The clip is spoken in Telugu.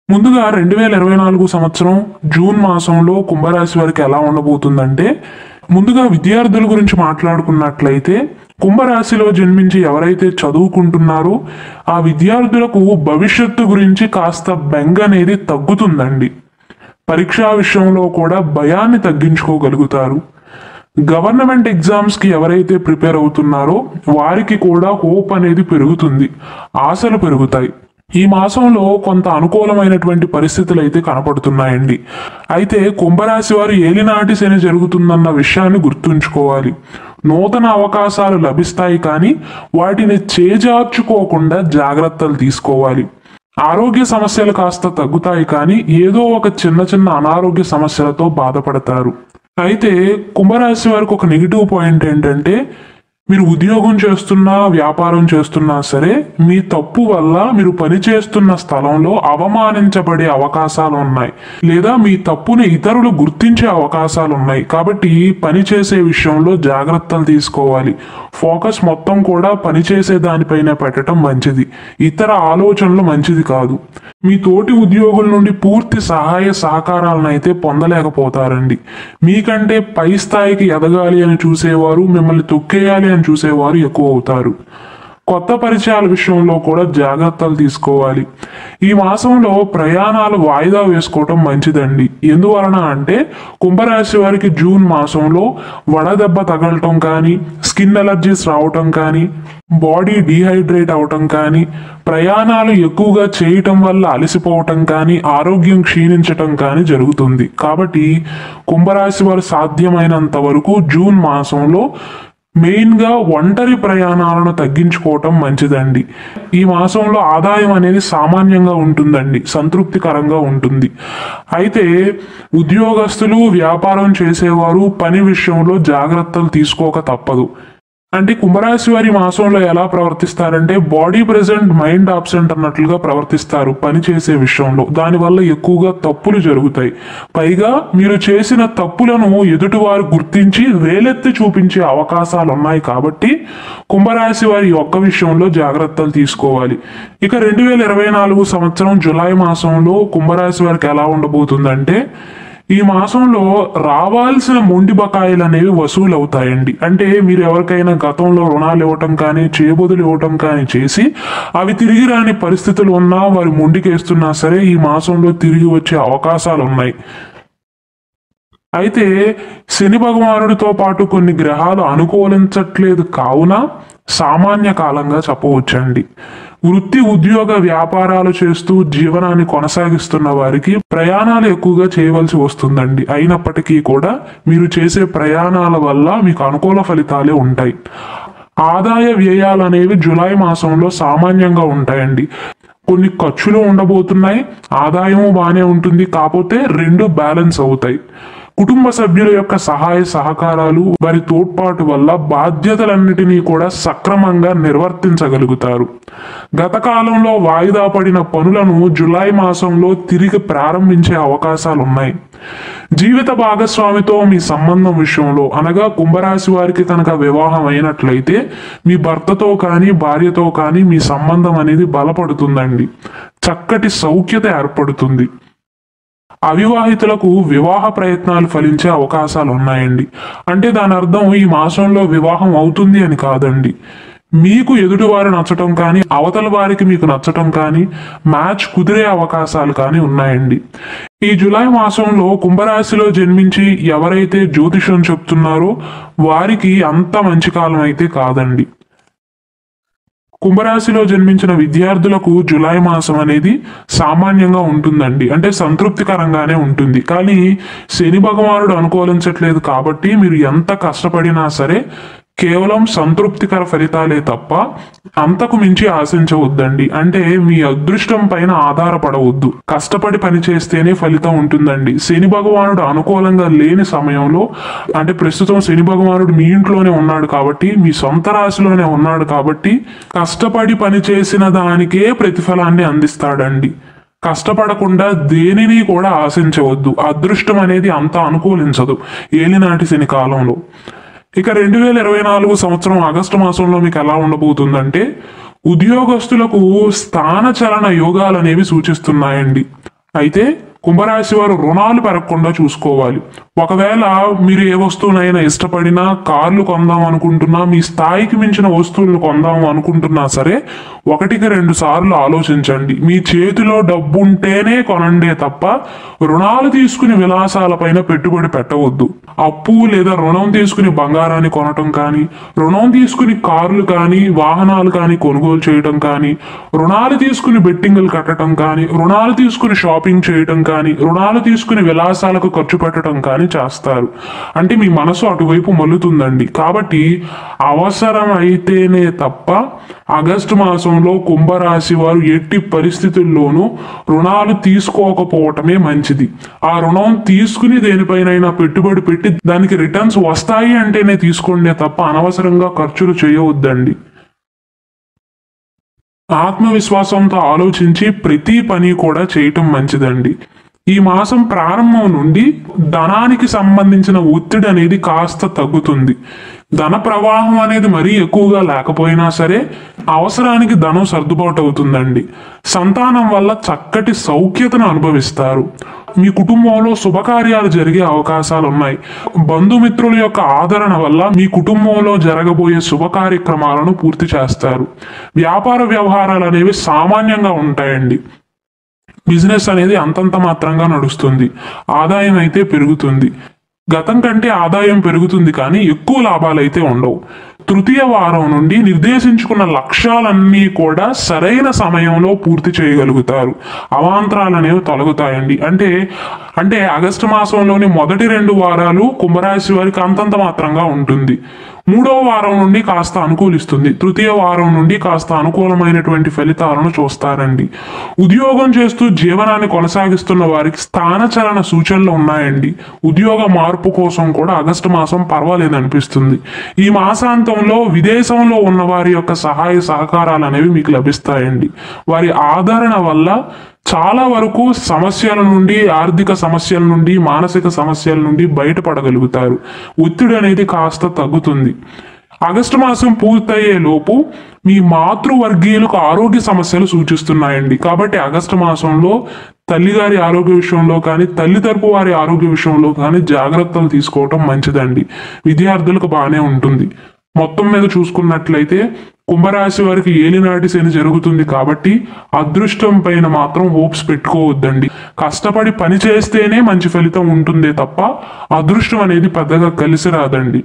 ముందుగా 2024 సంవత్సరం జూన్ మాసంలో కుంభరాశి వారికి ఎలా ఉండబోతుందంటే, ముందుగా విద్యార్థుల గురించి మాట్లాడుకున్నట్లయితే కుంభరాశిలో జన్మించి ఎవరైతే చదువుకుంటున్నారో ఆ విద్యార్థులకు భవిష్యత్తు గురించి కాస్త బెంగ అనేది తగ్గుతుందండి. పరీక్షా విషయంలో కూడా భయాన్ని తగ్గించుకోగలుగుతారు. గవర్నమెంట్ ఎగ్జామ్స్కి ఎవరైతే ప్రిపేర్ అవుతున్నారో వారికి కూడా హోప్ అనేది పెరుగుతుంది, ఆశలు పెరుగుతాయి. ఈ మాసంలో కొంత అనుకూలమైనటువంటి పరిస్థితులు అయితే కనపడుతున్నాయండి. అయితే కుంభరాశి వారు ఏలినాటి శని జరుగుతుందన్న విషయాన్ని గుర్తుంచుకోవాలి. నూతన అవకాశాలు లభిస్తాయి, కానీ వాటిని చేజార్చుకోకుండా జాగ్రత్తలు తీసుకోవాలి. ఆరోగ్య సమస్యలు కాస్త తగ్గుతాయి, కానీ ఏదో ఒక చిన్న చిన్న అనారోగ్య సమస్యలతో బాధపడతారు. అయితే కుంభరాశి వారికి ఒక నెగిటివ్ పాయింట్ ఏంటంటే, మీరు ఉద్యోగం చేస్తున్నా వ్యాపారం చేస్తున్నా సరే మీ తప్పు వల్ల మీరు పనిచేస్తున్న స్థలంలో అవమానించబడే అవకాశాలు ఉన్నాయి, లేదా మీ తప్పుని ఇతరులు గుర్తించే అవకాశాలు ఉన్నాయి. కాబట్టి పని చేసే విషయంలో జాగ్రత్తలు తీసుకోవాలి. ఫోకస్ మొత్తం కూడా పనిచేసే దానిపైన పెట్టడం మంచిది, ఇతర ఆలోచనలు మంచిది కాదు. మీ తోటి ఉద్యోగుల నుండి పూర్తి సహాయ సహకారాలను అయితే పొందలేకపోతారండి. మీకంటే పై స్థాయికి ఎదగాలి అని చూసేవారు, మిమ్మల్ని తొక్కేయాలి అని చూసేవారు ఎక్కువ అవుతారు. కొత్త పరిచయాల విషయంలో కూడా జాగ్రత్తలు తీసుకోవాలి. ఈ మాసంలో ప్రయాణాలు వాయిదా వేసుకోవటం మంచిదండి. ఎందువలన అంటే కుంభరాశి వారికి జూన్ మాసంలో వడదెబ్బ తగలటం కానీ, స్కిన్ అలర్జీస్ రావటం కానీ, బాడీ డీహైడ్రేట్ అవటం కానీ, ప్రయాణాలు ఎక్కువగా చేయటం వల్ల అలసిపోవటం కానీ, ఆరోగ్యం క్షీణించటం కానీ జరుగుతుంది. కాబట్టి కుంభరాశి వారు సాధ్యమైనంత వరకు జూన్ మాసంలో మెయిన్గా ఒంటరి ప్రయాణాలను తగ్గించుకోవటం మంచిదండి. ఈ మాసంలో ఆదాయం అనేది సామాన్యంగా ఉంటుందండి, సంతృప్తికరంగా ఉంటుంది. అయితే ఉద్యోగస్తులు, వ్యాపారం చేసేవారు పని విషయంలో జాగ్రత్తలు తీసుకోక తప్పదు. అంటే కుంభరాశి వారి మాసంలో ఎలా ప్రవర్తిస్తారంటే, బాడీ ప్రెజెంట్ మైండ్ ఆబ్సెంట్ అన్నట్లుగా ప్రవర్తిస్తారు పని చేసే విషయంలో. దానివల్ల ఎక్కువగా తప్పులు జరుగుతాయి. పైగా మీరు చేసిన తప్పులను ఎదుటివారు గుర్తించి వేలెత్తి చూపించే అవకాశాలు ఉన్నాయి. కాబట్టి కుంభరాశి వారి ఒక్క విషయంలో జాగ్రత్తలు తీసుకోవాలి. ఇక 2024 సంవత్సరం జులై మాసంలో కుంభరాశి వారికి ఎలా ఉండబోతుందంటే, ఈ మాసంలో రావాల్సిన మొండి బకాయిలు అనేవి వసూలు అవుతాయండి. అంటే మీరు ఎవరికైనా గతంలో రుణాలు ఇవ్వటం కానీ, చేయబదులు ఇవ్వటం కానీ చేసి అవి తిరిగి రాని పరిస్థితులు ఉన్నా, వారి మొండికేస్తున్నా సరే ఈ మాసంలో తిరిగి వచ్చే అవకాశాలు ఉన్నాయి. అయితే శని భగవానుడితో పాటు కొన్ని గ్రహాలు అనుకూలించట్లేదు కావున సామాన్య కాలంగా చెప్పవచ్చండి. వృత్తి, ఉద్యోగ, వ్యాపారాలు చేస్తూ జీవనాన్ని కొనసాగిస్తున్న వారికి ప్రయాణాలు ఎక్కువగా చేయవలసి వస్తుందండి. అయినప్పటికీ కూడా మీరు చేసే ప్రయాణాల వల్ల మీకు అనుకూల ఫలితాలే ఉంటాయి. ఆదాయ వ్యయాలు అనేవి జులై మాసంలో సామాన్యంగా ఉంటాయండి. కొన్ని ఖర్చులు ఉండబోతున్నాయి, ఆదాయము బాగానే ఉంటుంది, కాకపోతే రెండు బ్యాలెన్స్ అవుతాయి. కుటుంబ సభ్యుల యొక్క సహాయ సహకారాలు, వారి తోడ్పాటు వల్ల బాధ్యతలన్నిటినీ కూడా సక్రమంగా నిర్వర్తించగలుగుతారు. గత కాలంలో వాయిదా పడిన పనులను జులై మాసంలో తిరిగి ప్రారంభించే అవకాశాలు ఉన్నాయి. జీవిత భాగస్వామితో మీ సంబంధం విషయంలో, అనగా కుంభరాశి వారికి కనుక వివాహం అయినట్లయితే మీ భర్తతో కానీ, భార్యతో కానీ మీ సంబంధం అనేది బలపడుతుందండి. చక్కటి సౌఖ్యత ఏర్పడుతుంది. అవివాహితులకు వివాహ ప్రయత్నాలు ఫలించే అవకాశాలు ఉన్నాయండి. అంటే దాని అర్థం ఈ మాసంలో వివాహం అవుతుంది అని కాదండి. మీకు ఎదుటివారు నచ్చటం కానీ, అవతల వారికి మీకు నచ్చటం కానీ, మ్యాచ్ కుదిరే అవకాశాలు కానీ ఉన్నాయండి. ఈ జులై మాసంలో కుంభరాశిలో జన్మించి ఎవరైతే జ్యోతిషం చెప్తున్నారో వారికి అంత మంచి కాలం అయితే కాదండి. కుంభరాశిలో జన్మించిన విద్యార్థులకు జులై మాసం అనేది సామాన్యంగా ఉంటుందండి. అంటే సంతృప్తికరంగానే ఉంటుంది. కానీ శని భగవానుడు అనుకూలించట్లేదు కాబట్టి మీరు ఎంత కష్టపడినా సరే కేవలం సంతృప్తికర ఫలితాలే తప్ప అంతకు మించి ఆశించవద్దండి. అంటే మీ అదృష్టం పైన ఆధారపడవద్దు. కష్టపడి పని చేస్తేనే ఫలితం ఉంటుందండి. శని భగవానుడు అనుకూలంగా లేని సమయంలో, అంటే ప్రస్తుతం శని భగవానుడు మీ ఇంట్లోనే ఉన్నాడు కాబట్టి, మీ సొంత రాశిలోనే ఉన్నాడు కాబట్టి కష్టపడి పని చేసిన దానికే ప్రతిఫలాన్ని అందిస్తాడండి. కష్టపడకుండా దేనిని కూడా ఆశించవద్దు. అదృష్టం అనేది అంత అనుకూలించదు ఏలినాటి శని కాలంలో. ఇక 2024 సంవత్సరం ఆగస్టు మాసంలో మీకు ఎలా ఉండబోతుందంటే, ఉద్యోగస్తులకు స్థానచలన యోగాలు అనేవి సూచిస్తున్నాయండి. అయితే కుంభరాశి వారు రుణాలు పెరగకుండా చూసుకోవాలి. ఒకవేళ మీరు ఏ వస్తువునైనా ఇష్టపడినా, కార్లు కొందాం అనుకుంటున్నా, మీ స్థాయికి మించిన వస్తువులను కొందాం అనుకుంటున్నా సరే 1-2 సార్లు ఆలోచించండి. మీ చేతిలో డబ్బు ఉంటేనే కొనండే తప్ప రుణాలు తీసుకుని విలాసాలపైన పెట్టుబడి పెట్టవద్దు. అప్పు లేదా రుణం తీసుకుని బంగారాన్ని కొనటం కానీ, రుణం తీసుకుని కార్లు కానీ, వాహనాలు కానీ కొనుగోలు చేయటం కానీ, రుణాలు తీసుకుని బెట్టింగులు కట్టడం కానీ, రుణాలు తీసుకుని షాపింగ్ చేయటం కానీ, రుణాలు తీసుకుని విలాసాలకు ఖర్చు పెట్టడం కానీ చేస్తారు. అంటే మీ మనసు అటువైపు మల్లుతుందండి. కాబట్టి అవసరం అయితేనే తప్ప ఆగస్టు మాసంలో కుంభరాశి వారు ఎట్టి పరిస్థితుల్లోనూ రుణాలు తీసుకోకపోవటమే మంచిది. ఆ రుణం తీసుకుని దేనిపైనైనా పెట్టుబడి పెట్టి దానికి రిటర్న్స్ వస్తాయి అంటేనే తీసుకోండి తప్ప అనవసరంగా ఖర్చులు చేయవద్దండి. ఆత్మవిశ్వాసంతో ఆలోచించి ప్రతి పని కూడా చేయటం మంచిదండి. ఈ మాసం ప్రారంభం నుండి ధనానికి సంబంధించిన ఒత్తిడి అనేది కాస్త తగ్గుతుంది. ధన ప్రవాహం అనేది మరీ ఎక్కువగా లేకపోయినా సరే అవసరానికి ధనం సర్దుబాటు అవుతుందండి. సంతానం వల్ల చక్కటి సౌఖ్యతను అనుభవిస్తారు. మీ కుటుంబంలో శుభకార్యాలు జరిగే అవకాశాలు ఉన్నాయి. బంధుమిత్రుల యొక్క ఆదరణ వల్ల మీ కుటుంబంలో జరగబోయే శుభ కార్యక్రమాలను పూర్తి చేస్తారు. వ్యాపార వ్యవహారాలు అనేవి సామాన్యంగా ఉంటాయండి. బిజినెస్ అనేది అంతంత మాత్రంగా నడుస్తుంది. ఆదాయం అయితే పెరుగుతుంది. గతం కంటే ఆదాయం పెరుగుతుంది కానీ ఎక్కువ లాభాలు అయితే ఉండవు. తృతీయ వారం నుండి నిర్దేశించుకున్న లక్ష్యాలన్నీ కూడా సరైన సమయంలో పూర్తి చేయగలుగుతారు. అవాంతరాలు అనేవి తొలగుతాయండి. అంటే ఆగస్టు మాసంలోని మొదటి 2 వారాలు కుంభరాశి వారికి అంతంత మాత్రంగా ఉంటుంది. 3వ వారం నుండి కాస్త అనుకూలిస్తుంది. తృతీయ వారం నుండి కాస్త అనుకూలమైనటువంటి ఫలితాలను చూస్తారండి. ఉద్యోగం చేస్తూ జీవనాన్ని కొనసాగిస్తున్న వారికి స్థానచలన సూచనలు ఉన్నాయండి. ఉద్యోగ మార్పు కోసం కూడా ఆగస్టు మాసం పర్వాలేదు అనిపిస్తుంది. ఈ మాసాంతంలో విదేశంలో ఉన్న వారి యొక్క సహాయ సహకారాలు అనేవి మీకు లభిస్తాయండి. వారి ఆదరణ వల్ల చాలా వరకు సమస్యల నుండి, ఆర్థిక సమస్యల నుండి, మానసిక సమస్యల నుండి బయటపడగలుగుతారు. ఒత్తిడి అనేది కాస్త తగ్గుతుంది. ఆగస్టు మాసం పూర్తయ్యే లోపు మీ మాతృవర్గీయులకు ఆరోగ్య సమస్యలు సూచిస్తున్నాయండి. కాబట్టి ఆగస్టు మాసంలో తల్లిగారి ఆరోగ్య విషయంలో కానీ, తల్లి తరపు వారి ఆరోగ్య విషయంలో కానీ జాగ్రత్తలు తీసుకోవటం మంచిదండి. విద్యార్థులకు బాగానే ఉంటుంది. మొత్తం మీద చూసుకున్నట్లయితే కుంభరాశి వారికి ఏలినాటి శని జరుగుతుంది కాబట్టి అదృష్టం పైన మాత్రం హోప్స్ పెట్టుకోవద్దండి. కష్టపడి పని చేస్తేనే మంచి ఫలితం ఉంటుందే తప్ప అదృష్టం అనేది పెద్దగా కలిసి రాదండి.